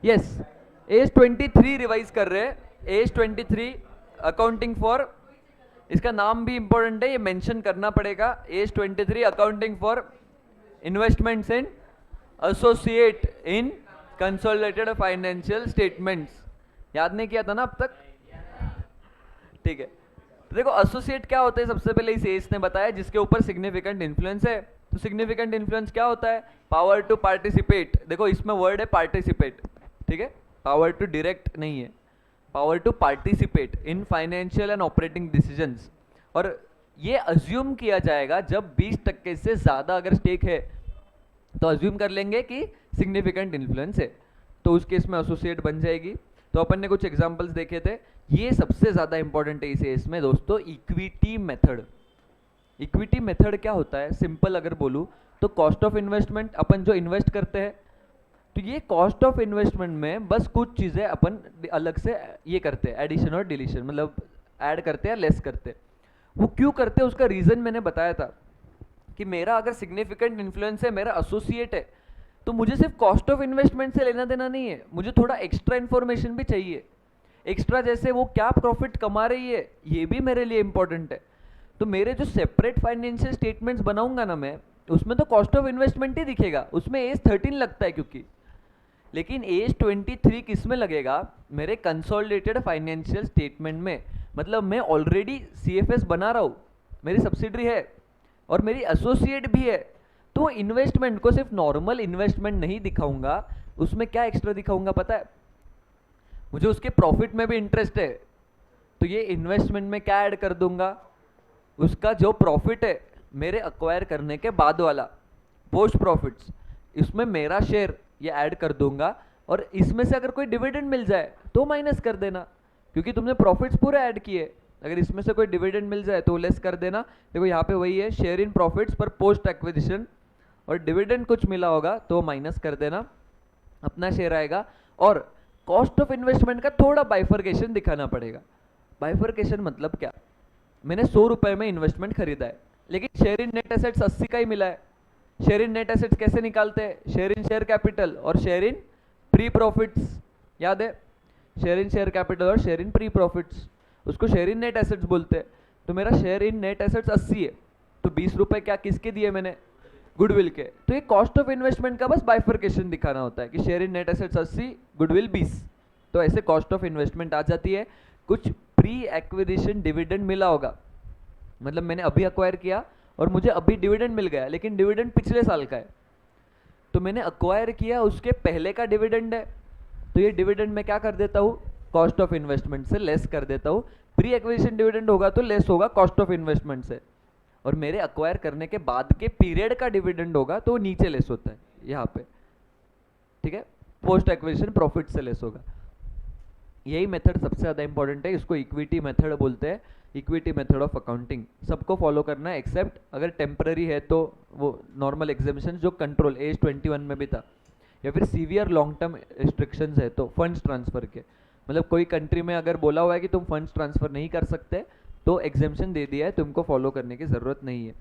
Yes, as 23 revise कर रहे हैं, एज 23 अकाउंटिंग फॉर, इसका नाम भी इंपॉर्टेंट है, ये मेंशन करना पड़ेगा। AS 23 accounting for investments in associate in consolidated financial statements. याद नहीं किया था ना अब तक? ठीक है, तो देखो एसोसिएट क्या होता है, सबसे पहले इस एज ने बताया, जिसके ऊपर सिग्निफिकेंट इन्फ्लुएंस है। तो सिग्निफिकेंट इन्फ्लुएंस क्या होता है? पावर टू पार्टिसिपेट, देखो इसमें वर्ड है पार्टिसिपेट, ठीक है, पावर टू डायरेक्ट नहीं है, power to participate in financial and operating decisions. और ये अज्यूम किया जाएगा जब 20% से ज़्यादा अगर स्टेक है तो अज्यूम कर लेंगे कि सिग्निफिकेंट इन्फ्लुएंस है, तो उस केस में एसोसिएट बन जाएगी। तो अपन ने कुछ एग्जांपल्स देखे थे, ये सबसे ज़्यादा इंपॉर्टेंट है इस केस में दोस्तों, इक्विटी मेथड। इक्विटी मेथड क्या होता है, सिंपल अगर बोलूँ तो कॉस्ट ऑफ इन्वेस्टमेंट, अपन जो इन्वेस्ट करते हैं, तो ये कॉस्ट ऑफ इन्वेस्टमेंट में बस कुछ चीज़ें अपन अलग से ये करते हैं, एडिशन और डिलीशन, मतलब ऐड करते हैं, लेस करते हैं। वो क्यों करते हैं उसका रीज़न मैंने बताया था कि मेरा अगर सिग्निफिकेंट इन्फ्लुएंस है, मेरा एसोसिएट है, तो मुझे सिर्फ कॉस्ट ऑफ इन्वेस्टमेंट से लेना देना नहीं है, मुझे थोड़ा एक्स्ट्रा इन्फॉर्मेशन भी चाहिए। एक्स्ट्रा जैसे वो क्या प्रॉफिट कमा रही है, ये भी मेरे लिए इंपॉर्टेंट है। तो मेरे जो सेपरेट फाइनेंशियल स्टेटमेंट्स बनाऊंगा ना मैं, उसमें तो कॉस्ट ऑफ इन्वेस्टमेंट ही दिखेगा, उसमें एज 13 लगता है क्योंकि, लेकिन एज 23 किस में लगेगा? मेरे कंसोलिडेटेड फाइनेंशियल स्टेटमेंट में। मतलब मैं ऑलरेडी सीएफएस बना रहा हूँ, मेरी सब्सिडरी है और मेरी एसोसिएट भी है, तो इन्वेस्टमेंट को सिर्फ नॉर्मल इन्वेस्टमेंट नहीं दिखाऊंगा, उसमें क्या एक्स्ट्रा दिखाऊंगा पता है? मुझे उसके प्रॉफिट में भी इंटरेस्ट है, तो ये इन्वेस्टमेंट में क्या ऐड कर दूंगा? उसका जो प्रॉफिट है मेरे अक्वायर करने के बाद वाला, पोस्ट प्रॉफिट्स, इसमें मेरा शेयर ये ऐड कर दूंगा। और इसमें से अगर कोई डिविडेंड मिल जाए तो माइनस कर देना, क्योंकि तुमने प्रॉफिट्स पूरे ऐड किए, अगर इसमें से कोई डिविडेंड मिल जाए तो लेस कर देना। देखो यहाँ पे वही है, शेयर इन प्रॉफिट्स पर पोस्ट एक्विजिशन, और डिविडेंड कुछ मिला होगा तो माइनस कर देना, अपना शेयर आएगा। और कॉस्ट ऑफ इन्वेस्टमेंट का थोड़ा बाइफर्केशन दिखाना पड़ेगा। बाइफर्केशन मतलब क्या? मैंने 100 रुपए में इन्वेस्टमेंट खरीदा है, लेकिन शेयर इन नेट एसेट्स 80 का ही मिला है। शेयर इन नेट एसेट्स कैसे निकालते हैं? शेयर इन शेयर कैपिटल और शेयर इन प्री प्रॉफिट्स, याद है? शेयर इन शेयर कैपिटल और शेयर इन प्री प्रॉफिट्स, उसको शेयर इन नेट एसेट्स बोलते हैं। तो मेरा शेयर इन नेट एसेट्स 80 है, तो 20 रुपए क्या किसके दिए मैंने? गुडविल के। तो ये कॉस्ट ऑफ इन्वेस्टमेंट का बस बाइफर्केशन दिखाना होता है कि share in net assets 80, goodwill 20। तो ऐसे कॉस्ट ऑफ इन्वेस्टमेंट आ जाती है। कुछ प्री एक्विजिशन डिविडेंड मिला होगा, मतलब मैंने अभी अक्वायर किया और मुझे अभी डिविडेंड मिल गया, लेकिन डिविडेंड पिछले साल का है, तो मैंने अक्वायर किया उसके पहले का डिविडेंड है, तो ये डिविडेंड मैं क्या कर देता हूँ? कॉस्ट ऑफ इन्वेस्टमेंट से लेस कर देता हूँ। प्री एक्विजिशन डिविडेंड होगा तो लेस होगा कॉस्ट ऑफ इन्वेस्टमेंट से, और मेरे अक्वायर करने के बाद के पीरियड का डिविडेंड होगा तो वो नीचे लेस होता है यहाँ पे, ठीक है, पोस्ट एक्विजिशन प्रॉफिट से लेस होगा। यही मेथड सबसे ज़्यादा इंपॉर्टेंट है, इसको इक्विटी मेथड बोलते हैं, इक्विटी मेथड ऑफ अकाउंटिंग। सबको फॉलो करना है एक्सेप्ट अगर टेम्पररी है तो वो नॉर्मल एग्जामिशन जो कंट्रोल एज 21 में भी था, या फिर सीवियर लॉन्ग टर्म रिस्ट्रिक्शंस है तो फंड्स ट्रांसफ़र के, मतलब कोई कंट्री में अगर बोला हुआ है कि तुम फंड्स ट्रांसफ़र नहीं कर सकते तो एग्जामिशन दे दिया है, तुमको फॉलो करने की ज़रूरत नहीं है।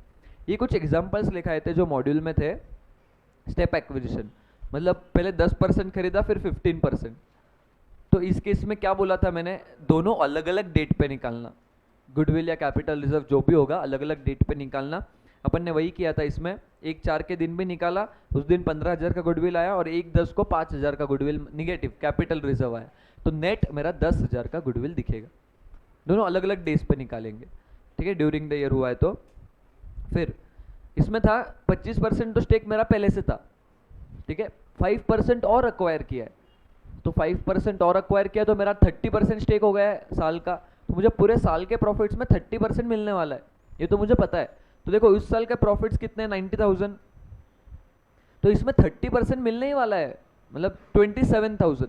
ये कुछ एग्जाम्पल्स लिखाए थे जो मॉड्यूल में थे। स्टेप एक्विजिशन मतलब पहले 10% खरीदा फिर 15%, तो इस केस में क्या बोला था मैंने? दोनों अलग अलग डेट पे निकालना, गुडविल या कैपिटल रिजर्व जो भी होगा अलग अलग डेट पे निकालना। अपन ने वही किया था इसमें, एक 4 के दिन भी निकाला, उस दिन 15,000 का गुडविल आया, और एक 10 को 5,000 का गुडविल निगेटिव कैपिटल रिजर्व आया, तो नेट मेरा 10,000 का गुडविल दिखेगा। दोनों अलग अलग डेज पे निकालेंगे, ठीक है, ड्यूरिंग द ईयर हुआ है तो। फिर इसमें था 25% तो स्टेक मेरा पहले से था, ठीक है, 5% और अक्वायर किया है, तो 5% और अक्वायर किया तो मेरा 30% स्टेक हो गया है साल का, तो मुझे पूरे साल के प्रॉफिट्स में 30% मिलने वाला है, ये तो मुझे पता है। तो देखो इस साल के प्रॉफिट्स कितने? 90,000, तो इसमें 30% मिलने ही वाला है, मतलब 27,000।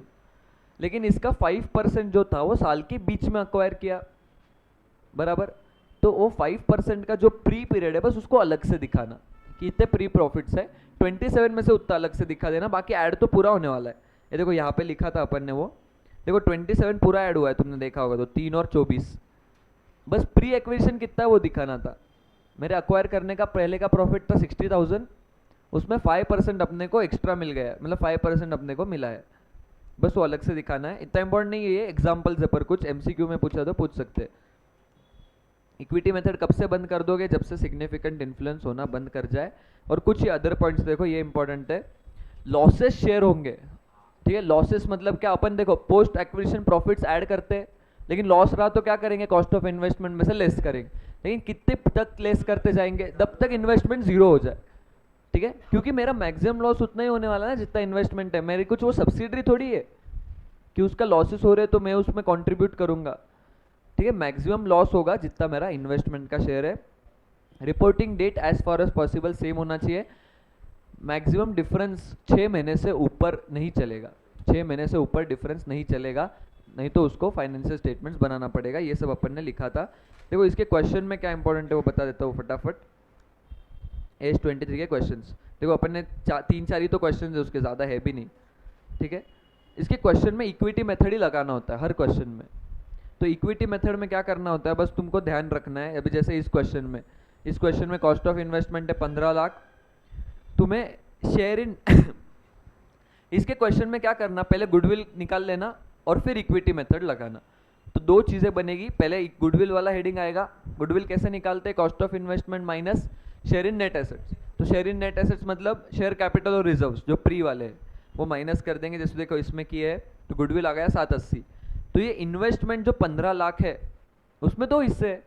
लेकिन इसका 5% जो था वो साल के बीच में अक्वायर किया, बराबर, तो वो 5% का जो प्री पीरियड है बस उसको अलग से दिखाना कि इतने प्री प्रॉफिट्स है, 27 में से उतना अलग से दिखा देना, बाकी ऐड तो पूरा होने वाला है। ये देखो यहाँ पे लिखा था अपन ने, वो देखो 27 पूरा ऐड हुआ है, तुमने देखा होगा, तो 3 और 24, बस प्री एक्विजिशन कितना है वो दिखाना था। मेरे अक्वायर करने का पहले का प्रॉफिट था 60,000, उसमें 5% अपने को एक्स्ट्रा मिल गया, मतलब 5% अपने को मिला है, बस वो अलग से दिखाना है, इतना इंपॉर्टेंट नहीं है ये, एग्जाम्पल्स है पर कुछ एमसीक्यू में पूछा तो पूछ सकते हैं। इक्विटी मेथड कब से बंद कर दोगे? जब से सिग्निफिकेंट इन्फ्लुएंस होना बंद कर जाए। और कुछ ही अदर पॉइंट्स देखो, ये इंपॉर्टेंट है, लॉसेस शेयर होंगे, ठीक है। लॉसेस मतलब क्या, अपन देखो पोस्ट एक्विजिशन प्रॉफिट्स ऐड करते हैं, लेकिन लॉस रहा तो क्या करेंगे, कॉस्ट ऑफ इन्वेस्टमेंट में से लेस करेंगे, लेकिन कितने तक लेस करते जाएंगे, जब तक इन्वेस्टमेंट जीरो हो जाए, ठीक है। क्योंकि मेरा मैक्सिमम लॉस उतना ही होने वाला है जितना इन्वेस्टमेंट है, मेरी कुछ वो सब्सिडरी थोड़ी है कि उसका लॉसेस हो रहे तो मैं उसमें कंट्रीब्यूट करूंगा, ठीक है। मैक्सिमम लॉस होगा जितना मेरा इन्वेस्टमेंट का शेयर है। Reporting date as far as possible same होना चाहिए। मैक्सिमम डिफरेंस 6 महीने से ऊपर नहीं चलेगा, 6 महीने से ऊपर डिफरेंस नहीं चलेगा, नहीं तो उसको फाइनेंशियल स्टेटमेंट्स बनाना पड़ेगा। ये सब अपन ने लिखा था। देखो इसके क्वेश्चन में क्या इंपॉर्टेंट है वो बता देता हूँ फटाफट। एज 23 के क्वेश्चंस देखो, अपन ने 3-4 ही तो क्वेश्चन है, उसके ज़्यादा है भी नहीं, ठीक है। इसके क्वेश्चन में इक्विटी मेथड ही लगाना होता है हर क्वेश्चन में। तो इक्विटी मेथड में क्या करना होता है, बस तुमको ध्यान रखना है। अभी जैसे इस क्वेश्चन में कॉस्ट ऑफ इन्वेस्टमेंट है 15 लाख, तुम्हें शेयर इन इसके क्वेश्चन में क्या करना, पहले गुडविल निकाल लेना और फिर इक्विटी मेथड लगाना। तो दो चीज़ें बनेगी, पहले गुडविल वाला हेडिंग आएगा। गुडविल कैसे निकालते हैं, cost of investment minus share in net assets. तो शेयर इन नेट एसेट्स मतलब शेयर कैपिटल और रिजर्व्स जो प्री वाले हैं वो माइनस कर देंगे। जैसे देखो इसमें किया है तो गुडविल आ गया 780। तो ये इन्वेस्टमेंट जो 15 लाख है उसमें दो हिस्से है,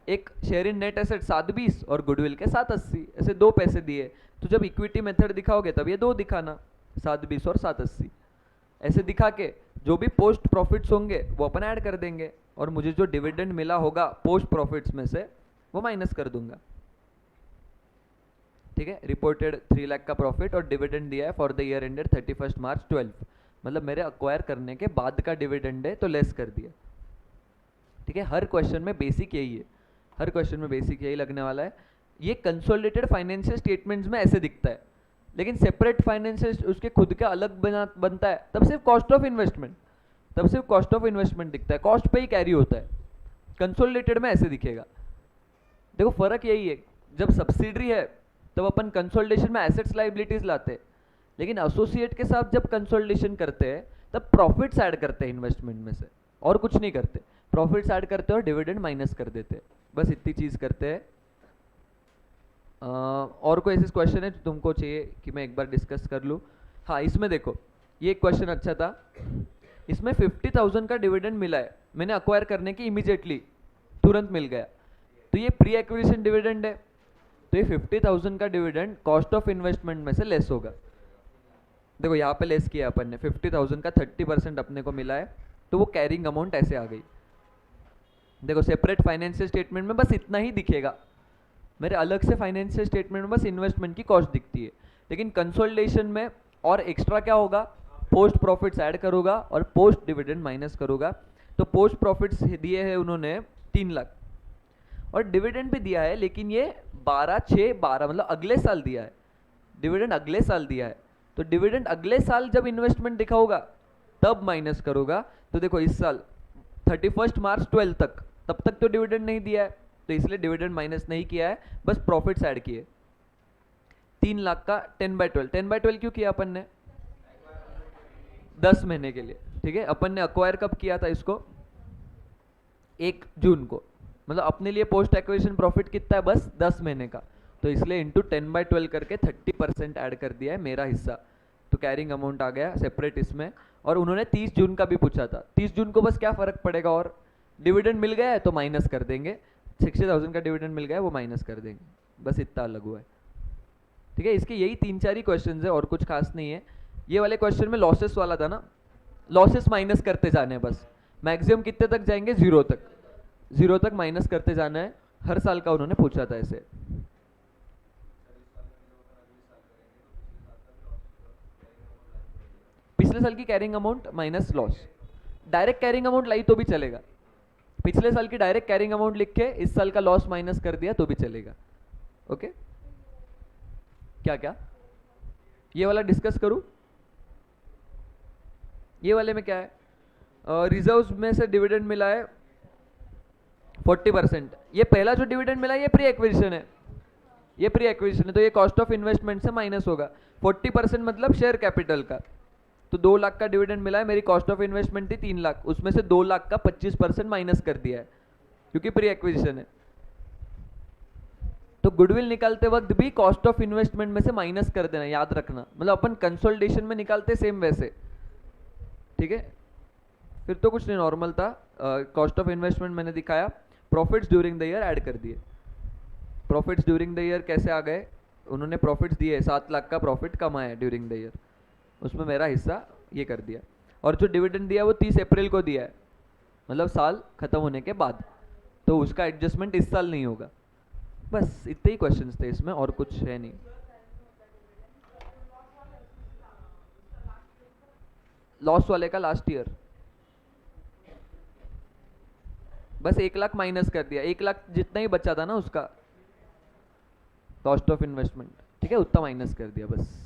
एक शेयर इन नेट एसेट 720 और गुडविल के 780, ऐसे दो पैसे दिए। तो जब इक्विटी मेथड दिखाओगे तब ये दो दिखाना, 720 और 780 ऐसे दिखा के जो भी पोस्ट प्रॉफिट्स होंगे वो अपन ऐड कर देंगे, और मुझे जो डिविडेंड मिला होगा पोस्ट प्रॉफिट्स में से वो माइनस कर दूंगा, ठीक है। रिपोर्टेड 3 लाख का प्रॉफिट और डिविडेंड दिया है फॉर द ईयर एंडेड 31 मार्च 12, मतलब मेरे अक्वायर करने के बाद का डिविडेंड है तो लेस कर दिया, ठीक है। हर क्वेश्चन में बेसिक यही है, हर क्वेश्चन में बेसिक यही लगने वाला है। ये कंसोलिडेटेड फाइनेंशियल स्टेटमेंट्स में ऐसे दिखता है, लेकिन सेपरेट फाइनेंशियल उसके खुद का अलग बनता है, तब सिर्फ कॉस्ट ऑफ इन्वेस्टमेंट दिखता है, कॉस्ट पे ही कैरी होता है। कंसोलिडेटेड में ऐसे दिखेगा। देखो फर्क यही है, जब सब्सिडरी है तब अपन कंसोलिडेशन में एसेट्स लाइबिलिटीज लाते हैं, लेकिन एसोसिएट के साथ जब कंसोलिडेशन करते हैं तब प्रॉफिट्स ऐड करते हैं इन्वेस्टमेंट में से, और कुछ नहीं करते। प्रॉफिट्स ऐड करते हैं और डिविडेंड माइनस कर देते हैं, बस इतनी चीज़ करते हैं। और कोई ऐसे क्वेश्चन है जो तुमको चाहिए कि मैं एक बार डिस्कस कर लूँ? हाँ, इसमें देखो ये एक क्वेश्चन अच्छा था। इसमें 50,000 का डिविडेंड मिला है, मैंने अक्वायर करने की इमीडिएटली तुरंत मिल गया, तो ये प्री एक्विजिशन डिविडेंड है। तो ये 50,000 का डिविडेंड कॉस्ट ऑफ इन्वेस्टमेंट में से लेस होगा। देखो यहाँ पे लेस किया अपन ने, 50,000 का 30% अपने को मिला है, तो वो कैरिंग अमाउंट ऐसे आ गई। देखो सेपरेट फाइनेंशियल स्टेटमेंट में बस इतना ही दिखेगा, मेरे अलग से फाइनेंशियल स्टेटमेंट में बस इन्वेस्टमेंट की कॉस्ट दिखती है, लेकिन कंसोलिडेशन में और एक्स्ट्रा क्या होगा, पोस्ट प्रॉफिट्स ऐड करूँगा और पोस्ट डिविडेंड माइनस करूँगा। तो पोस्ट प्रॉफिट्स दिए हैं उन्होंने 3 लाख और डिविडेंड भी दिया है, लेकिन ये 12/6/12 मतलब अगले साल दिया है, डिविडेंड अगले साल दिया है। तो डिविडेंड अगले साल जब इन्वेस्टमेंट दिखाऊंगा तब माइनस करूँगा। तो देखो इस साल 31 मार्च 12 तक, तब तक तो डिविडेंड नहीं दिया है, तो इसलिए डिविडेंड माइनस नहीं किया है, बस प्रॉफिट्स ऐड किए। 3 लाख का 10/12, 10/12 क्यों किया अपन ने? 10 महीने के लिए, ठीक है। अपन ने अक्वायर कब किया था इसको? 1 जून को, मतलब अपने लिए पोस्ट एक्विजिशन प्रॉफिट कितना है? बस 10 महीने का, तो इसलिए इंटू 10/12 करके 30% ऐड कर दिया है मेरा हिस्सा, तो कैरिंग अमाउंट आ गया सेपरेट इसमें। और उन्होंने 30 जून का भी पूछा था, 30 जून को बस क्या फ़र्क पड़ेगा, और डिविडेंड मिल गया है तो माइनस कर देंगे, 60,000 का डिविडेंड मिल गया है वो माइनस कर देंगे, बस इतना अलग हुआ है, ठीक है। इसके यही 3-4 ही क्वेश्चन है और कुछ खास नहीं है। ये वाले क्वेश्चन में लॉसेस वाला था ना, लॉसेस माइनस करते जाने बस, मैक्सिमम कितने तक जाएंगे? 0 तक, 0 तक माइनस करते जाना है, हर साल का उन्होंने पूछा था ऐसे। पिछले साल की carrying amount minus loss, direct carrying amount लाई तो भी चलेगा, पिछले साल की डायरेक्ट कैरिंग अमाउंट लिख के इस साल का लॉस माइनस कर दिया तो भी चलेगा। ओके, क्या क्या ये वाला डिस्कस करूं? ये वाले में क्या है? रिजर्व्स में से डिविडेंड मिला है 40%, ये पहला जो डिविडेंड मिला है ये प्री एक्विजिशन है, ये प्री एक्विजिशन है, तो ये कॉस्ट ऑफ इन्वेस्टमेंट से माइनस होगा। 40% मतलब शेयर कैपिटल का, तो 2 लाख का डिविडेंड मिला है, मेरी कॉस्ट ऑफ इन्वेस्टमेंट थी 3 लाख, उसमें से 2 लाख का 25% माइनस कर दिया है क्योंकि प्री एक्विजिशन है। तो गुडविल निकालते वक्त भी कॉस्ट ऑफ इन्वेस्टमेंट में से माइनस कर देना, याद रखना, मतलब अपन कंसोलिडेशन में निकालते सेम वैसे, ठीक है। फिर तो कुछ नहीं, नॉर्मल था। कॉस्ट ऑफ इन्वेस्टमेंट मैंने दिखाया, profits during the year add कर दिए। प्रॉफिट्स ड्यूरिंग द ईयर कैसे आ गए, उन्होंने प्रॉफिट्स दिए, 7 लाख का प्रॉफिट कमाया है ड्यूरिंग द ईयर, उसमें मेरा हिस्सा ये कर दिया। और जो डिविडेंड दिया वो 30 अप्रैल को दिया है, मतलब साल खत्म होने के बाद, तो उसका एडजस्टमेंट इस साल नहीं होगा। बस इतने ही क्वेश्चंस थे इसमें, और कुछ है नहीं। लॉस वाले का लास्ट ईयर बस 1 लाख माइनस कर दिया, 1 लाख जितना ही बचा था ना उसका कॉस्ट ऑफ इन्वेस्टमेंट, ठीक है, उतना माइनस कर दिया बस।